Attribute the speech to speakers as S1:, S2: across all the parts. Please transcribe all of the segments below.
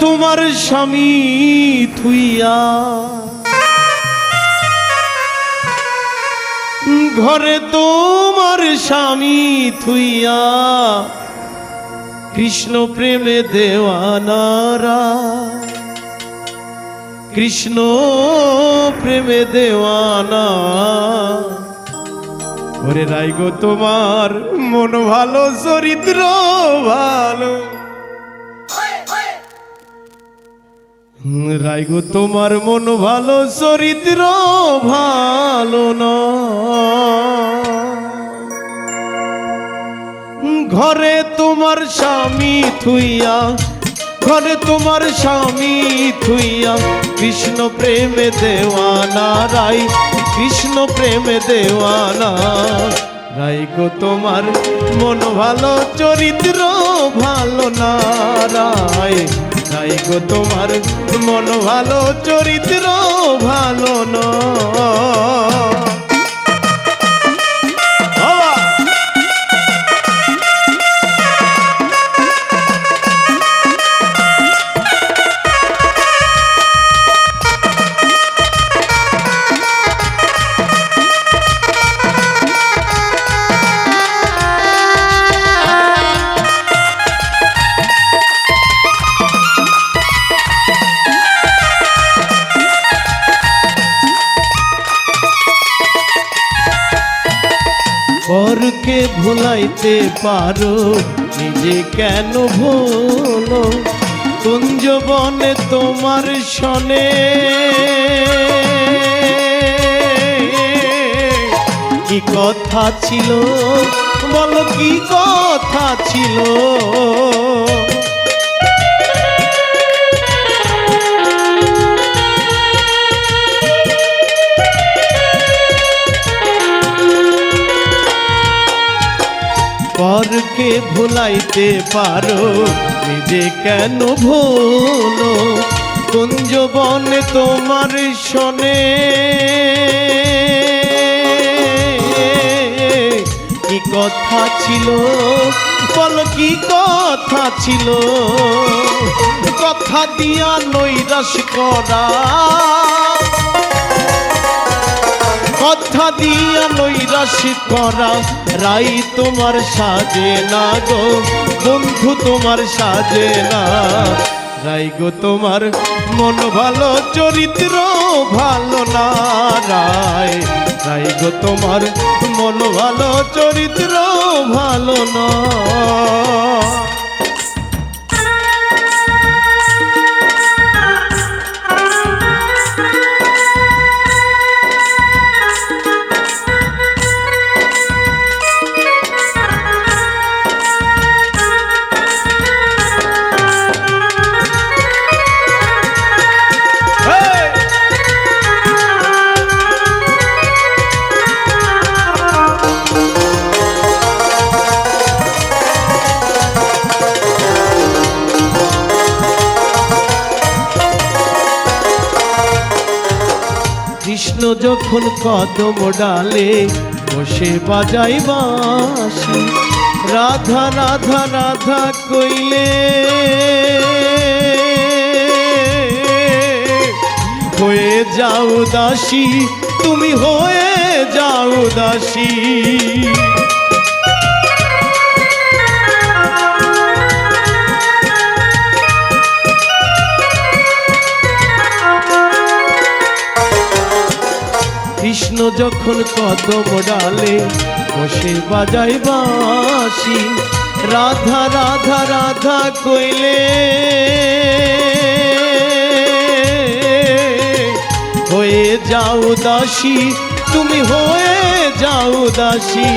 S1: তোমার স্বামী থুইয়া ঘরে তোমার স্বামী থুইয়া কৃষ্ণ প্রেমে দেওয়ানারা কৃষ্ণ প্রেমে দেওয়ানা। ওরে রাই গো তোমার মন ভালো চরিত্র ভালো, রাই গো তোমার মন ভালো চরিত্র ভালো না। ঘরে তোমার স্বামী থুইয়া ঘরে তোমার স্বামী থুইয়া কৃষ্ণ প্রেমে দেওয়ানা রাই কৃষ্ণ প্রেমে দেওয়ানা। রাই গো তোমার মন ভালো চরিত্র ভালো না রাই, রাই গো তোমার মন ভালো চরিত্র ভালো না। পরকে ভুলাইতে পারো নিজে কেন ভুলো, কুঞ্জবনে তোমার শনে কি কথা ছিল বলো কি কথা ছিল। পরকে ভুলাইতে পারো নিজে কেন ভুলো, কুঞ্জবনে তোমার শনে কি কথা ছিল বলো কি কথা ছিল। কথা দিয়া নৈরাশ করা কথা দিয়া নৈরাশ করা রাই তোমার সাজে না গো বন্ধু তোমার সাজে না। রাই গো তোমার মন ভালো চরিত্র ভালো না রাই, রাই গো তোমার মন ভালো চরিত্র ভালো না। কৃষ্ণ যখন কদম ডালে বসে বাজাই বাঁশি, রাধা রাধা রাধা কইলে হয়ে যাও দাসী তুমি হয়ে যাও দাসী। কৃষ্ণ যখন কদম ডালে বসে বাজাই বাঁশি, রাধা রাধা রাধা কইলে হয়ে যাও দাসী তুমি হয়ে যাও দাসী।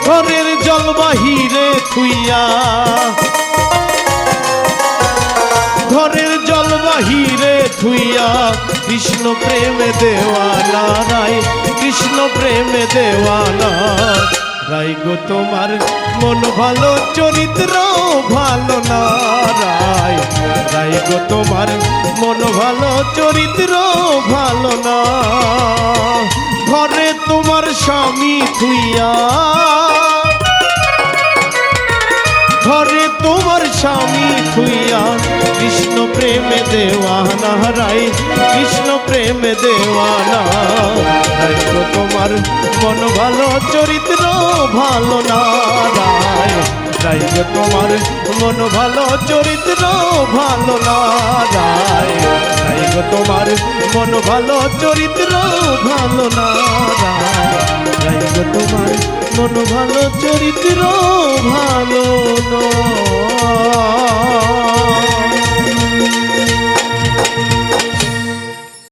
S1: ঘরের জল বাহিরে থুইয়া ঘরের জল বাহিরে থুইয়া কৃষ্ণ প্রেমে দেওয়ানা রাই কৃষ্ণ প্রেমে দেওয়ানা। রাই গো তোমার মন ভালো চরিত্র ভালো না রাই, রাই গো তোমার মন ভালো চরিত্র ভালো না। ঘরে তোমার স্বামী থুইয়া ঘরে তোমার স্বামী থুইয়া কৃষ্ণ প্রেমে দেওয়ানা রাই কৃষ্ণ প্রেমে দেওয়ানা রাই গো তোমার মন ভালো চরিত্র ভালো না রাই রাই গো তোমার মন ভালো চরিত্র ভালো না রাই রাই গো তোমার মন ভালো চরিত্র ভালো না রাই রাই গো তোমার মন ভালো চরিত্র ভালো না